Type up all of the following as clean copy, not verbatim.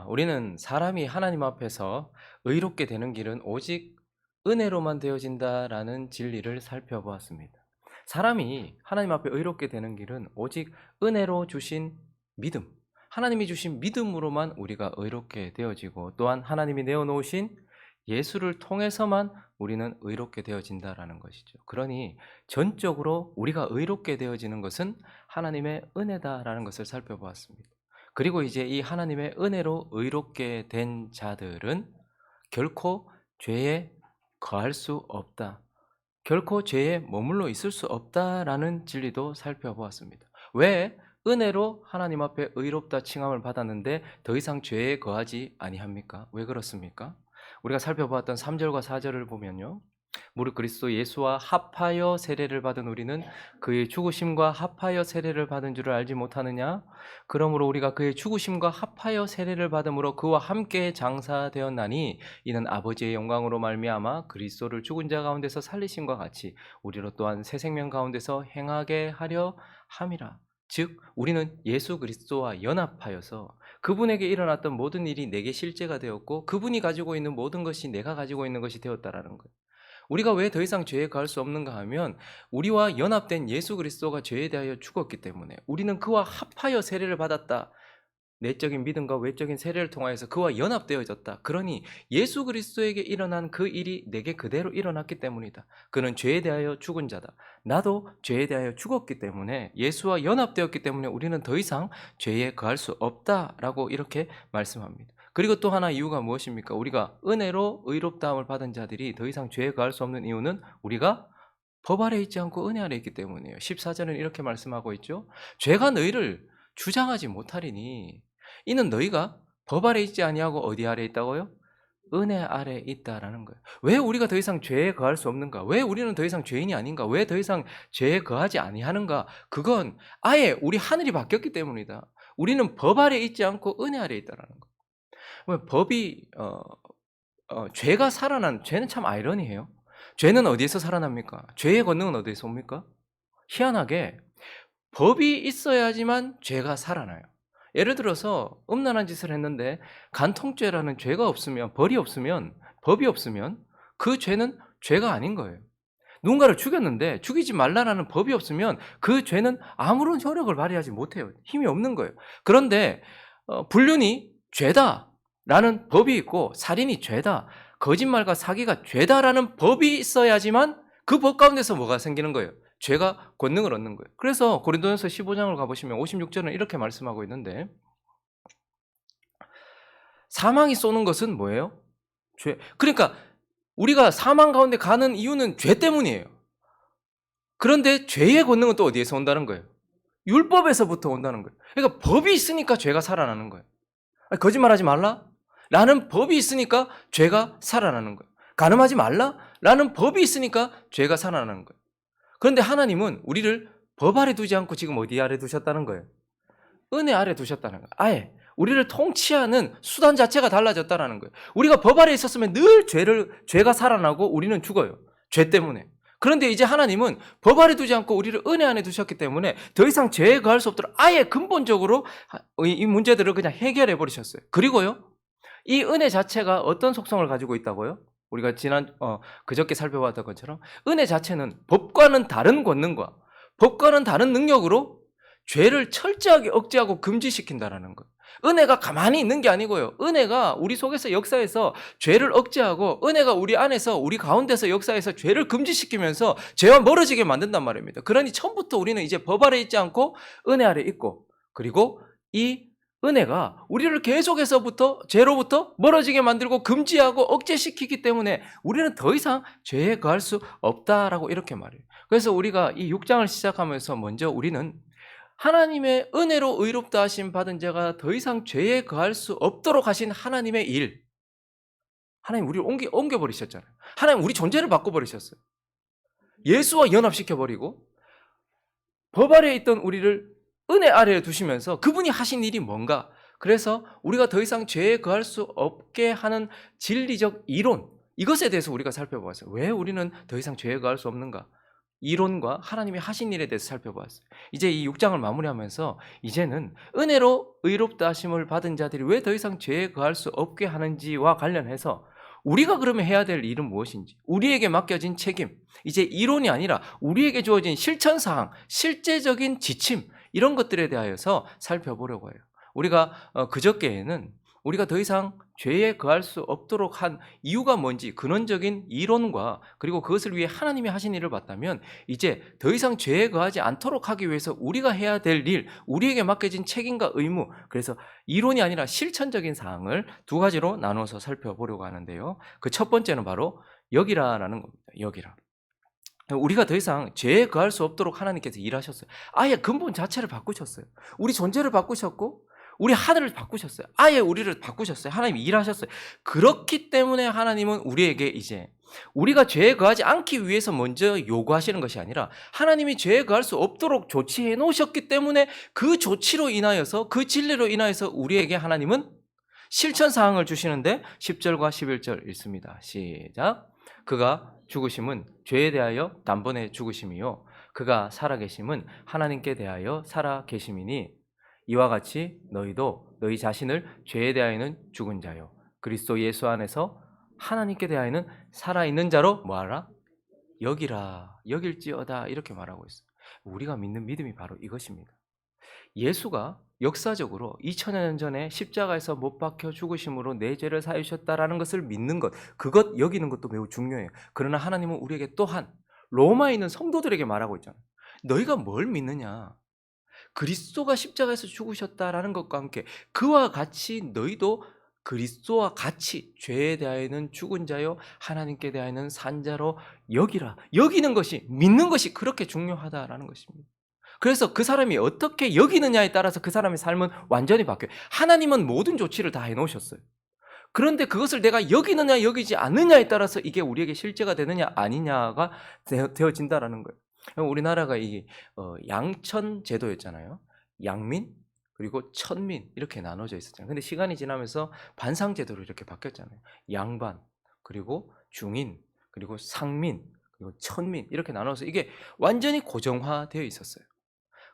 우리는 사람이 하나님 앞에서 의롭게 되는 길은 오직 은혜로만 되어진다라는 진리를 살펴보았습니다. 사람이 하나님 앞에 의롭게 되는 길은 오직 은혜로 주신 믿음, 하나님이 주신 믿음으로만 우리가 의롭게 되어지고, 또한 하나님이 내어놓으신 예수를 통해서만 우리는 의롭게 되어진다라는 것이죠. 그러니 전적으로 우리가 의롭게 되어지는 것은 하나님의 은혜다라는 것을 살펴보았습니다. 그리고 이제 이 하나님의 은혜로 의롭게 된 자들은 결코 죄에 거할 수 없다, 결코 죄에 머물러 있을 수 없다라는 진리도 살펴보았습니다. 왜 은혜로 하나님 앞에 의롭다 칭함을 받았는데 더 이상 죄에 거하지 아니합니까? 왜 그렇습니까? 우리가 살펴보았던 3절과 4절을 보면요, 무릇 그리스도 예수와 합하여 세례를 받은 우리는 그의 죽으심과 합하여 세례를 받은 줄을 알지 못하느냐? 그러므로 우리가 그의 죽으심과 합하여 세례를 받음으로 그와 함께 장사되었나니, 이는 아버지의 영광으로 말미암아 그리스도를 죽은 자 가운데서 살리심과 같이 우리로 또한 새 생명 가운데서 행하게 하려 함이라. 즉 우리는 예수 그리스도와 연합하여서 그분에게 일어났던 모든 일이 내게 실제가 되었고, 그분이 가지고 있는 모든 것이 내가 가지고 있는 것이 되었다라는 거예요. 우리가 왜 더 이상 죄에 거할 수 없는가 하면, 우리와 연합된 예수 그리스도가 죄에 대하여 죽었기 때문에 우리는 그와 합하여 세례를 받았다. 내적인 믿음과 외적인 세례를 통하여서 그와 연합되어졌다. 그러니 예수 그리스도에게 일어난 그 일이 내게 그대로 일어났기 때문이다. 그는 죄에 대하여 죽은 자다. 나도 죄에 대하여 죽었기 때문에, 예수와 연합되었기 때문에 우리는 더 이상 죄에 거할 수 없다라고 이렇게 말씀합니다. 그리고 또 하나 이유가 무엇입니까? 우리가 은혜로 의롭다함을 받은 자들이 더 이상 죄에 거할 수 없는 이유는 우리가 법 아래 있지 않고 은혜 아래 있기 때문이에요. 14절은 이렇게 말씀하고 있죠. 죄가 너희를 주장하지 못하리니 이는 너희가 법 아래 있지 아니하고 어디 아래 있다고요? 은혜 아래 있다라는 거예요. 왜 우리가 더 이상 죄에 거할 수 없는가? 왜 우리는 더 이상 죄인이 아닌가? 왜 더 이상 죄에 거하지 아니하는가? 그건 아예 우리 하늘이 바뀌었기 때문이다. 우리는 법 아래 있지 않고 은혜 아래 있다라는 거예요. 왜 법이 죄가 살아난, 죄는 참 아이러니해요. 죄는 어디에서 살아납니까? 죄의 권능은 어디에서 옵니까? 희한하게 법이 있어야지만 죄가 살아나요. 예를 들어서 음란한 짓을 했는데 간통죄라는 죄가 없으면, 벌이 없으면, 법이 없으면 그 죄는 죄가 아닌 거예요. 누군가를 죽였는데 죽이지 말라라는 법이 없으면 그 죄는 아무런 효력을 발휘하지 못해요. 힘이 없는 거예요. 그런데 불륜이 죄다라는 법이 있고, 살인이 죄다, 거짓말과 사기가 죄다라는 법이 있어야지만 그 법 가운데서 뭐가 생기는 거예요? 죄가 권능을 얻는 거예요. 그래서 고린도전서 15장을 가보시면 56절은 이렇게 말씀하고 있는데, 사망이 쏘는 것은 뭐예요? 죄. 그러니까 우리가 사망 가운데 가는 이유는 죄 때문이에요. 그런데 죄의 권능은 또 어디에서 온다는 거예요? 율법에서부터 온다는 거예요. 그러니까 법이 있으니까 죄가 살아나는 거예요. 거짓말하지 말라? 라는 법이 있으니까 죄가 살아나는 거예요. 간음하지 말라? 라는 법이 있으니까 죄가 살아나는 거예요. 그런데 하나님은 우리를 법 아래 두지 않고 지금 어디 아래 두셨다는 거예요? 은혜 아래 두셨다는 거예요. 아예 우리를 통치하는 수단 자체가 달라졌다는 거예요. 우리가 법 아래 있었으면 늘 죄가 살아나고 우리는 죽어요. 죄 때문에. 그런데 이제 하나님은 법 아래 두지 않고 우리를 은혜 안에 두셨기 때문에 더 이상 죄에 거할 수 없도록 아예 근본적으로 이 문제들을 그냥 해결해 버리셨어요. 그리고요, 이 은혜 자체가 어떤 속성을 가지고 있다고요? 우리가 그저께 살펴봤던 것처럼 은혜 자체는 법과는 다른 권능과 법과는 다른 능력으로 죄를 철저하게 억제하고 금지시킨다라는 거예요. 은혜가 가만히 있는 게 아니고요. 은혜가 우리 속에서 역사해서 죄를 억제하고, 은혜가 우리 안에서, 우리 가운데서 역사해서 죄를 금지시키면서 죄와 멀어지게 만든단 말입니다. 그러니 처음부터 우리는 이제 법 아래 있지 않고 은혜 아래 있고, 그리고 이 은혜가 우리를 계속해서부터 죄로부터 멀어지게 만들고 금지하고 억제시키기 때문에 우리는 더 이상 죄에 거할 수 없다라고 이렇게 말해요. 그래서 우리가 이 6장을 시작하면서 먼저 우리는 하나님의 은혜로 의롭다 하심 받은 자가 더 이상 죄에 거할 수 없도록 하신 하나님의 일, 하나님 우리를 옮겨버리셨잖아요. 하나님 우리 존재를 바꿔버리셨어요. 예수와 연합시켜버리고 법 아래에 있던 우리를 은혜 아래에 두시면서 그분이 하신 일이 뭔가, 그래서 우리가 더 이상 죄에 거할 수 없게 하는 진리적 이론, 이것에 대해서 우리가 살펴보았어요. 왜 우리는 더 이상 죄에 거할 수 없는가? 이론과 하나님이 하신 일에 대해서 살펴보았어요. 이제 이 6장을 마무리하면서 이제는 은혜로 의롭다 하심을 받은 자들이 왜 더 이상 죄에 거할 수 없게 하는지와 관련해서 우리가 그러면 해야 될 일은 무엇인지, 우리에게 맡겨진 책임, 이제 이론이 아니라 우리에게 주어진 실천사항, 실제적인 지침, 이런 것들에 대하여서 살펴보려고 해요. 우리가 그저께에는 우리가 더 이상 죄에 거할 수 없도록 한 이유가 뭔지 근원적인 이론과 그리고 그것을 위해 하나님이 하신 일을 봤다면, 이제 더 이상 죄에 거하지 않도록 하기 위해서 우리가 해야 될 일, 우리에게 맡겨진 책임과 의무, 그래서 이론이 아니라 실천적인 사항을 두 가지로 나눠서 살펴보려고 하는데요. 그 첫 번째는 바로 여기라라는 겁니다. 여기라. 우리가 더 이상 죄에 거할 수 없도록 하나님께서 일하셨어요. 아예 근본 자체를 바꾸셨어요. 우리 존재를 바꾸셨고 우리 하늘을 바꾸셨어요. 아예 우리를 바꾸셨어요. 하나님이 일하셨어요. 그렇기 때문에 하나님은 우리에게 이제 우리가 죄에 거하지 않기 위해서 먼저 요구하시는 것이 아니라 하나님이 죄에 거할 수 없도록 조치해 놓으셨기 때문에 그 조치로 인하여서, 그 진리로 인하여서 우리에게 하나님은 실천사항을 주시는데 10절과 11절 읽습니다. 시작. 그가 죽으심은 죄에 대하여 단번에 죽으심이요 그가 살아계심은 하나님께 대하여 살아계심이니 이와 같이 너희도 너희 자신을 죄에 대하여는 죽은 자요 그리스도 예수 안에서 하나님께 대하여는 살아있는 자로 뭐하라? 여기라, 여길지어다, 이렇게 말하고 있어요. 우리가 믿는 믿음이 바로 이것입니다. 예수가 역사적으로 2000년 전에 십자가에서 못 박혀 죽으심으로 내 죄를 사하셨다라는 것을 믿는 것, 그것 여기는 것도 매우 중요해요. 그러나 하나님은 우리에게 또한 로마에 있는 성도들에게 말하고 있잖아요. 너희가 뭘 믿느냐? 그리스도가 십자가에서 죽으셨다라는 것과 함께 그와 같이 너희도 그리스도와 같이 죄에 대하여는 죽은 자요 하나님께 대하여는 산 자로 여기라. 여기는 것이, 믿는 것이 그렇게 중요하다라는 것입니다. 그래서 그 사람이 어떻게 여기느냐에 따라서 그 사람의 삶은 완전히 바뀌어요. 하나님은 모든 조치를 다 해놓으셨어요. 그런데 그것을 내가 여기느냐 여기지 않느냐에 따라서 이게 우리에게 실제가 되느냐 아니냐가 되어진다라는 거예요. 우리나라가 이 양천 제도였잖아요. 양민 그리고 천민 이렇게 나눠져 있었잖아요. 근데 시간이 지나면서 반상 제도로 이렇게 바뀌었잖아요. 양반 그리고 중인 그리고 상민 그리고 천민 이렇게 나눠서 이게 완전히 고정화되어 있었어요.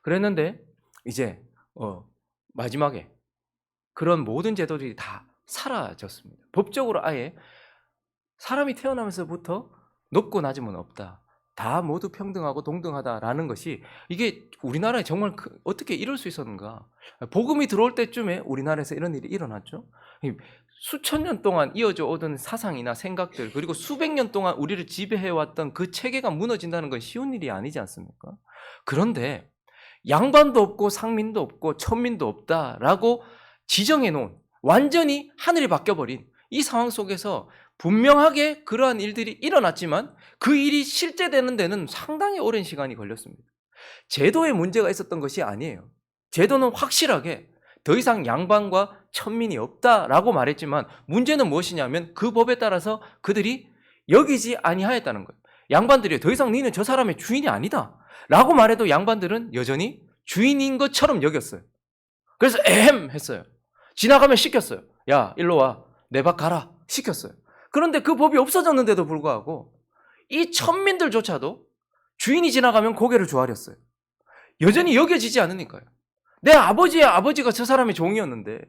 그랬는데 이제 마지막에 그런 모든 제도들이 다 사라졌습니다. 법적으로 아예 사람이 태어나면서부터 높고 낮음은 없다. 다 모두 평등하고 동등하다라는 것이, 이게 우리나라에 정말 어떻게 이럴 수 있었는가. 복음이 들어올 때쯤에 우리나라에서 이런 일이 일어났죠. 수천 년 동안 이어져 오던 사상이나 생각들, 그리고 수백 년 동안 우리를 지배해왔던 그 체계가 무너진다는 건 쉬운 일이 아니지 않습니까? 그런데 양반도 없고 상민도 없고 천민도 없다라고 지정해 놓은, 완전히 하늘이 바뀌어버린 이 상황 속에서 분명하게 그러한 일들이 일어났지만 그 일이 실제되는 데는 상당히 오랜 시간이 걸렸습니다. 제도에 문제가 있었던 것이 아니에요. 제도는 확실하게 더 이상 양반과 천민이 없다라고 말했지만 문제는 무엇이냐면 그 법에 따라서 그들이 여기지 아니하였다는 거예요. 양반들이 더 이상 너는 저 사람의 주인이 아니다 라고 말해도 양반들은 여전히 주인인 것처럼 여겼어요. 그래서 에헴 했어요. 지나가면 시켰어요. 야 일로 와, 내 밭 가라 시켰어요. 그런데 그 법이 없어졌는데도 불구하고 이 천민들조차도 주인이 지나가면 고개를 조아렸어요. 여전히 여겨지지 않으니까요. 내 아버지의 아버지가 저 사람의 종이었는데,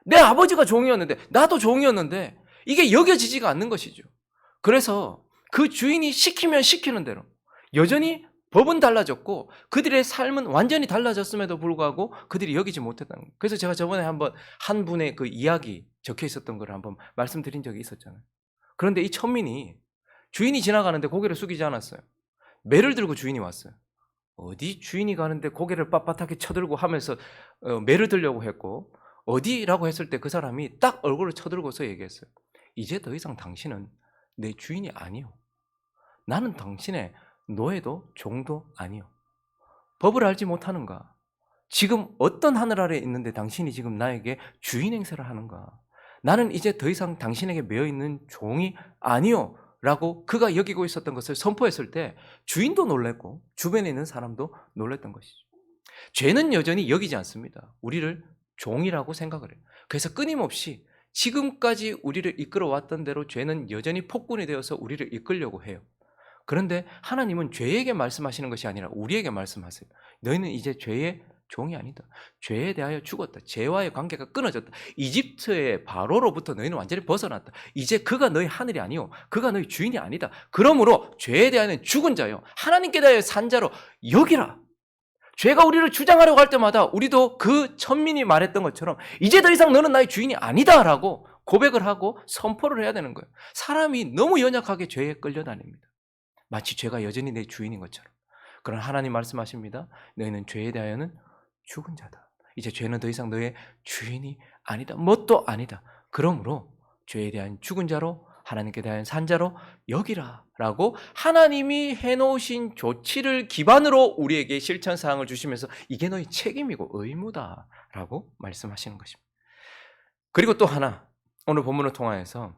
내 아버지가 종이었는데, 나도 종이었는데 이게 여겨지지가 않는 것이죠. 그래서 그 주인이 시키면 시키는 대로 여전히 법은 달라졌고 그들의 삶은 완전히 달라졌음에도 불구하고 그들이 여기지 못했다는 거예요. 그래서 제가 저번에 한번 한 분의 그 이야기 적혀 있었던 걸 한번 말씀드린 적이 있었잖아요. 그런데 이 천민이 주인이 지나가는데 고개를 숙이지 않았어요. 매를 들고 주인이 왔어요. 어디 주인이 가는데 고개를 빳빳하게 쳐들고 하면서 매를 들려고 했고, 어디라고 했을 때 그 사람이 딱 얼굴을 쳐들고서 얘기했어요. 이제 더 이상 당신은 내 주인이 아니요. 나는 당신의 노예도 종도 아니요. 법을 알지 못하는가? 지금 어떤 하늘 아래에 있는데 당신이 지금 나에게 주인 행세를 하는가? 나는 이제 더 이상 당신에게 매여있는 종이 아니요 라고 그가 여기고 있었던 것을 선포했을 때 주인도 놀랬고 주변에 있는 사람도 놀랬던 것이죠. 죄는 여전히 여기지 않습니다. 우리를 종이라고 생각을 해요. 그래서 끊임없이 지금까지 우리를 이끌어왔던 대로 죄는 여전히 폭군이 되어서 우리를 이끌려고 해요. 그런데 하나님은 죄에게 말씀하시는 것이 아니라 우리에게 말씀하세요. 너희는 이제 죄의 종이 아니다. 죄에 대하여 죽었다. 죄와의 관계가 끊어졌다. 이집트의 바로로부터 너희는 완전히 벗어났다. 이제 그가 너희 하늘이 아니요 그가 너희 주인이 아니다. 그러므로 죄에 대하여는 죽은 자요 하나님께 대하여 산 자로 여기라. 죄가 우리를 주장하려고 할 때마다 우리도 그 천민이 말했던 것처럼 이제 더 이상 너는 나의 주인이 아니다라고 고백을 하고 선포를 해야 되는 거예요. 사람이 너무 연약하게 죄에 끌려다닙니다. 마치 죄가 여전히 내 주인인 것처럼. 그러나 하나님 말씀하십니다. 너희는 죄에 대하여는 죽은 자다. 이제 죄는 더 이상 너의 주인이 아니다. 뭣도 아니다. 그러므로 죄에 대한 죽은 자로 하나님께 대한 산 자로 여기라 라고 하나님이 해놓으신 조치를 기반으로 우리에게 실천사항을 주시면서 이게 너희 책임이고 의무다 라고 말씀하시는 것입니다. 그리고 또 하나 오늘 본문을 통하여서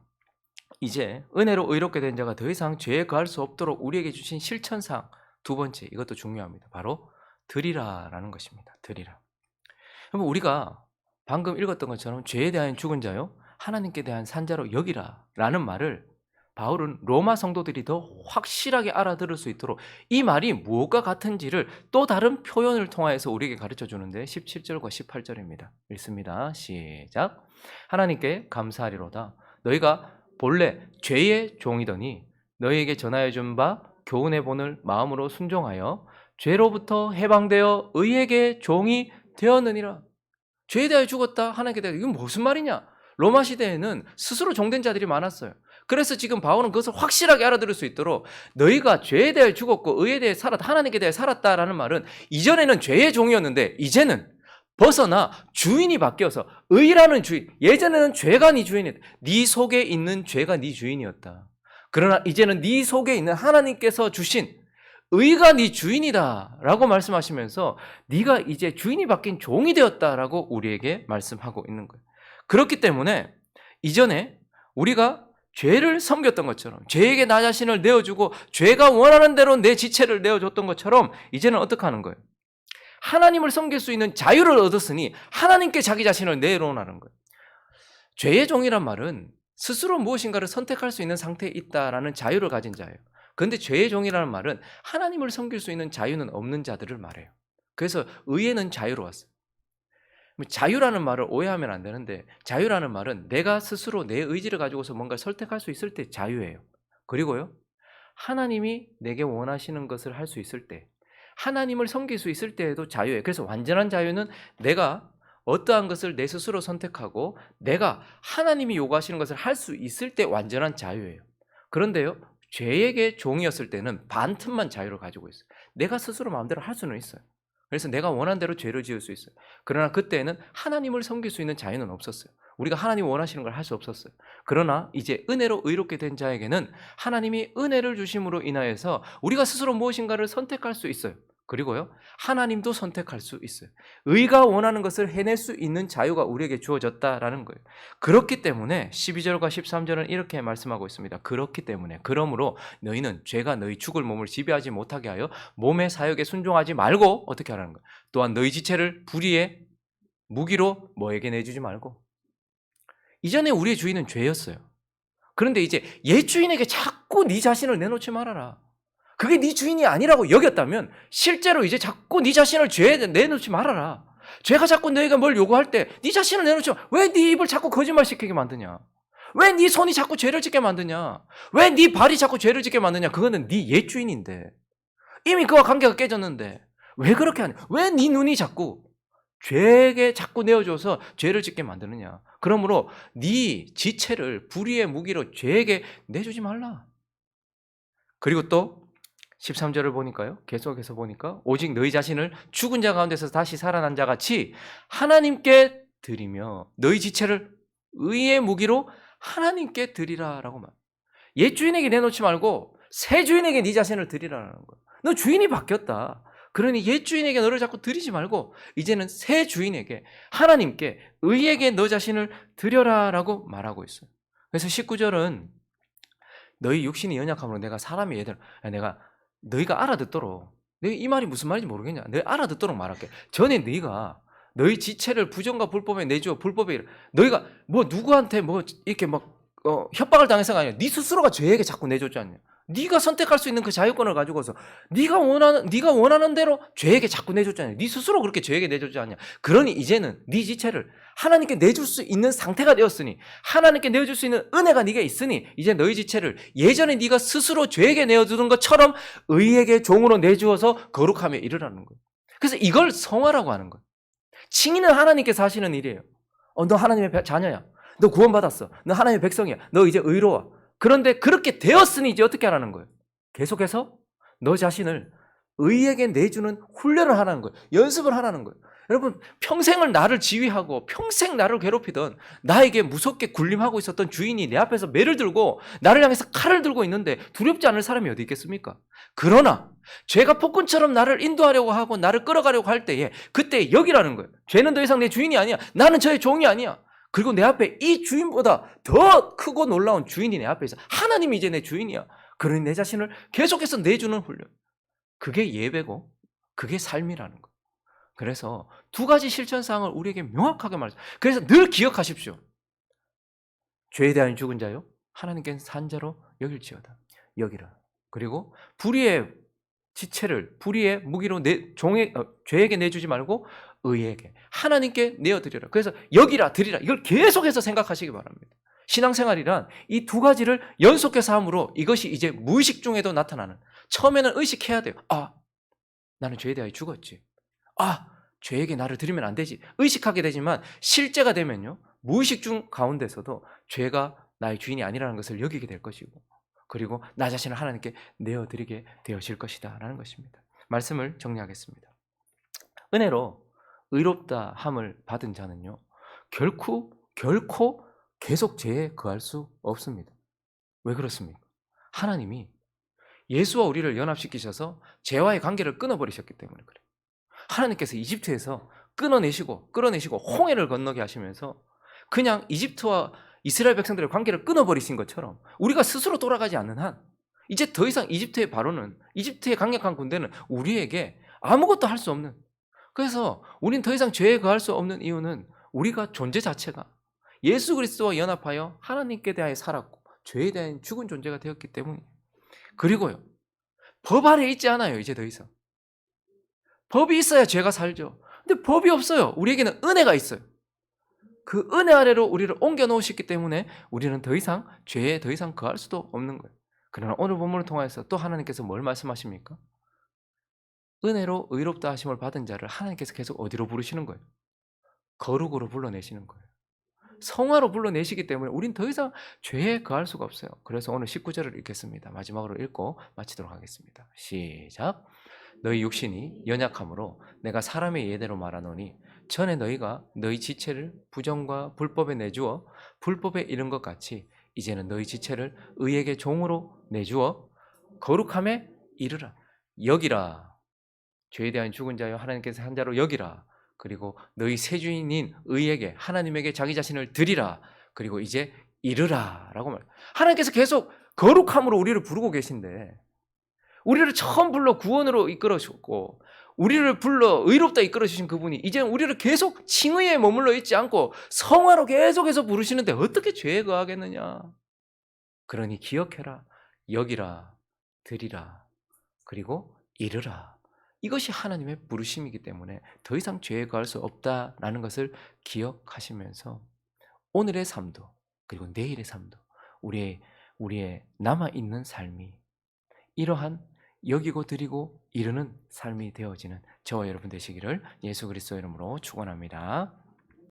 이제 은혜로 의롭게 된 자가 더 이상 죄에 거할 수 없도록 우리에게 주신 실천사항 두 번째, 이것도 중요합니다. 바로 드리라라는 것입니다. 드리라. 그럼 우리가 방금 읽었던 것처럼 죄에 대한 죽은 자요 하나님께 대한 산자로 여기라라는 말을 바울은 로마 성도들이 더 확실하게 알아들을 수 있도록 이 말이 무엇과 같은지를 또 다른 표현을 통하여서 우리에게 가르쳐 주는데 17절과 18절입니다. 읽습니다. 시작. 하나님께 감사하리로다. 너희가 본래 죄의 종이더니 너희에게 전하여 준 바 교훈의 본을 마음으로 순종하여 죄로부터 해방되어 의에게 종이 되었느니라. 죄에 대하여 죽었다 하나님께 대하여. 이건 무슨 말이냐? 로마 시대에는 스스로 종된 자들이 많았어요. 그래서 지금 바울은 그것을 확실하게 알아들을 수 있도록 너희가 죄에 대하여 죽었고 의에 대해 살았다, 하나님께 대하여 살았다라는 말은 이전에는 죄의 종이었는데 이제는 벗어나 주인이 바뀌어서 의라는 주인, 예전에는 죄가 네 주인이었다. 네 속에 있는 죄가 네 주인이었다. 그러나 이제는 네 속에 있는 하나님께서 주신 의가 네 주인이다 라고 말씀하시면서 네가 이제 주인이 바뀐 종이 되었다라고 우리에게 말씀하고 있는 거예요. 그렇기 때문에 이전에 우리가 죄를 섬겼던 것처럼 죄에게 나 자신을 내어주고 죄가 원하는 대로 내 지체를 내어줬던 것처럼 이제는 어떻게 하는 거예요? 하나님을 섬길 수 있는 자유를 얻었으니 하나님께 자기 자신을 내놓으라는 거예요. 죄의 종이란 말은 스스로 무엇인가를 선택할 수 있는 상태에 있다라는 자유를 가진 자예요. 그런데 죄의 종이라는 말은 하나님을 섬길 수 있는 자유는 없는 자들을 말해요. 그래서 의에는 자유로웠어요. 자유라는 말을 오해하면 안 되는데 자유라는 말은 내가 스스로 내 의지를 가지고서 뭔가 선택할 수 있을 때 자유예요. 그리고요, 하나님이 내게 원하시는 것을 할 수 있을 때, 하나님을 섬길 수 있을 때에도 자유예요. 그래서 완전한 자유는 내가 어떠한 것을 내 스스로 선택하고 내가 하나님이 요구하시는 것을 할 수 있을 때 완전한 자유예요. 그런데요, 죄에게 종이었을 때는 반 틈만 자유를 가지고 있어요. 내가 스스로 마음대로 할 수는 있어요. 그래서 내가 원하는 대로 죄를 지을 수 있어요. 그러나 그때는 하나님을 섬길 수 있는 자유는 없었어요. 우리가 하나님이 원하시는 걸 할 수 없었어요. 그러나 이제 은혜로 의롭게 된 자에게는 하나님이 은혜를 주심으로 인하여서 우리가 스스로 무엇인가를 선택할 수 있어요. 그리고요, 하나님도 선택할 수 있어요. 의가 원하는 것을 해낼 수 있는 자유가 우리에게 주어졌다라는 거예요. 그렇기 때문에 12절과 13절은 이렇게 말씀하고 있습니다. 그렇기 때문에, 그러므로 너희는 죄가 너희 죽을 몸을 지배하지 못하게 하여 몸의 사역에 순종하지 말고 어떻게 하라는 거예요? 또한 너희 지체를 불의의 무기로 뭐에게 내주지 말고. 이전에 우리의 주인은 죄였어요. 그런데 이제 옛 주인에게 자꾸 네 자신을 내놓지 말아라. 그게 네 주인이 아니라고 여겼다면 실제로 이제 자꾸 네 자신을 죄에 내놓지 말아라. 죄가 자꾸 너희가 뭘 요구할 때 네 자신을 내놓지 마. 왜 네 입을 자꾸 거짓말시키게 만드냐? 왜 네 손이 자꾸 죄를 짓게 만드냐? 왜 네 발이 자꾸 죄를 짓게 만드냐? 그거는 네 옛 주인인데 이미 그와 관계가 깨졌는데 왜 그렇게 하냐? 왜 네 눈이 자꾸 죄에게 자꾸 내어줘서 죄를 짓게 만드느냐? 그러므로 네 지체를 불의의 무기로 죄에게 내주지 말라. 그리고 또 13절을 보니까요, 계속해서 보니까 오직 너희 자신을 죽은 자 가운데서 다시 살아난 자 같이 하나님께 드리며 너희 지체를 의의 무기로 하나님께 드리라라고 말. 옛 주인에게 내놓지 말고 새 주인에게 네 자신을 드리라는 거야. 너 주인이 바뀌었다. 그러니 옛 주인에게 너를 자꾸 드리지 말고 이제는 새 주인에게, 하나님께, 의에게 너 자신을 드려라라고 말하고 있어요. 그래서 19절은 너희 육신이 연약함으로 내가 사람이 얘들, 내가 너희가 알아듣도록, 너희 이 말이 무슨 말인지 모르겠냐? 너희 알아듣도록 말할게. 전에 너희가 너희 지체를 부정과 불법에 내주어 불법에 너희가 뭐 누구한테 뭐 이렇게 막 협박을 당해서가 아니라 네 스스로가 죄에게 자꾸 내줬지 않냐? 네가 선택할 수 있는 그 자유권을 가지고서 네가 원하는 대로 죄에게 자꾸 내줬잖아요. 네 스스로 그렇게 죄에게 내줬지 않냐. 그러니 이제는 네 지체를 하나님께 내줄 수 있는 상태가 되었으니, 하나님께 내줄 수 있는 은혜가 네게 있으니, 이제 너희 지체를 예전에 네가 스스로 죄에게 내어주는 것처럼 의에게 종으로 내주어서 거룩함에 이르라는 거예요. 그래서 이걸 성화라고 하는 거예요. 칭의는 하나님께서 하시는 일이에요. 너 하나님의 자녀야. 너 구원받았어. 너 하나님의 백성이야. 너 이제 의로워. 그런데 그렇게 되었으니 이제 어떻게 하라는 거예요? 계속해서 너 자신을 의에게 내주는 훈련을 하라는 거예요. 연습을 하라는 거예요. 여러분, 평생을 나를 지휘하고 평생 나를 괴롭히던, 나에게 무섭게 군림하고 있었던 주인이 내 앞에서 매를 들고 나를 향해서 칼을 들고 있는데 두렵지 않을 사람이 어디 있겠습니까? 그러나 죄가 폭군처럼 나를 인도하려고 하고 나를 끌어가려고 할 때에, 그때 여기라는 거예요. 죄는 더 이상 내 주인이 아니야. 나는 저의 종이 아니야. 그리고 내 앞에 이 주인보다 더 크고 놀라운 주인이 내 앞에 있어. 하나님이 이제 내 주인이야. 그러니 내 자신을 계속해서 내주는 훈련. 그게 예배고 그게 삶이라는 거예요. 그래서 두 가지 실천사항을 우리에게 명확하게 말해요. 그래서 늘 기억하십시오. 죄에 대한 죽은 자요, 하나님께는 산 자로 여길지어다. 여기라. 그리고 불의의 지체를 불의의 무기로 죄에게 내주지 말고 의에게, 하나님께 내어드리라. 그래서 여기라, 드리라. 이걸 계속해서 생각하시기 바랍니다. 신앙생활이란 이 두 가지를 연속해서 함으로 이것이 이제 무의식 중에도 나타나는, 처음에는 의식해야 돼요. 나는 죄에 대하여 죽었지. 죄에게 나를 드리면 안 되지. 의식하게 되지만 실제가 되면요, 무의식 중 가운데서도 죄가 나의 주인이 아니라는 것을 여기게 될 것이고, 그리고 나 자신을 하나님께 내어드리게 되어질 것이다 라는 것입니다. 말씀을 정리하겠습니다. 은혜로 의롭다 함을 받은 자는요, 결코 계속 죄에 거할 수 없습니다. 왜 그렇습니까? 하나님이 예수와 우리를 연합시키셔서 죄와의 관계를 끊어버리셨기 때문에 그래요. 하나님께서 이집트에서 끌어내시고 홍해를 건너게 하시면서 그냥 이집트와 이스라엘 백성들의 관계를 끊어버리신 것처럼, 우리가 스스로 돌아가지 않는 한 이제 더 이상 이집트의 바로는, 이집트의 강력한 군대는 우리에게 아무것도 할 수 없는, 그래서 우린 더 이상 죄에 거할 수 없는 이유는 우리가 존재 자체가 예수 그리스도와 연합하여 하나님께 대하여 살았고 죄에 대한 죽은 존재가 되었기 때문이에요. 그리고요, 법 아래 있지 않아요. 이제 더 이상 법이 있어야 죄가 살죠. 근데 법이 없어요. 우리에게는 은혜가 있어요. 그 은혜 아래로 우리를 옮겨 놓으셨기 때문에 우리는 더 이상 죄에 더 이상 거할 수도 없는 거예요. 그러나 오늘 본문을 통해서 또 하나님께서 뭘 말씀하십니까? 은혜로 의롭다 하심을 받은 자를 하나님께서 계속 어디로 부르시는 거예요? 거룩으로 불러내시는 거예요. 성화로 불러내시기 때문에 우린 더 이상 죄에 거할 수가 없어요. 그래서 오늘 19절을 읽겠습니다. 마지막으로 읽고 마치도록 하겠습니다. 시작. 너희 육신이 연약함으로 내가 사람의 예대로 말하노니, 전에 너희가 너희 지체를 부정과 불법에 내주어 불법에 이른 것 같이 이제는 너희 지체를 의에게 종으로 내주어 거룩함에 이르라. 여기라. 죄에 대한 죽은 자여 하나님께서 한 자로 여기라. 그리고 너희 세주인인 의에게, 하나님에게 자기 자신을 드리라. 그리고 이제 이르라 라고 말해요. 하나님께서 계속 거룩함으로 우리를 부르고 계신데, 우리를 처음 불러 구원으로 이끌어주셨고 우리를 불러 의롭다 이끌어주신 그분이 이제 우리를 계속 칭의에 머물러 있지 않고 성화로 계속해서 부르시는데 어떻게 죄에 거하겠느냐. 그러니 기억해라. 여기라, 드리라, 그리고 이르라. 이것이 하나님의 부르심이기 때문에 더 이상 죄에 거할 수 없다라는 것을 기억하시면서 오늘의 삶도 그리고 내일의 삶도 우리의 남아있는 삶이 이러한 여기고 드리고 이르는 삶이 되어지는 저와 여러분 되시기를 예수 그리스도의 이름으로 축원합니다.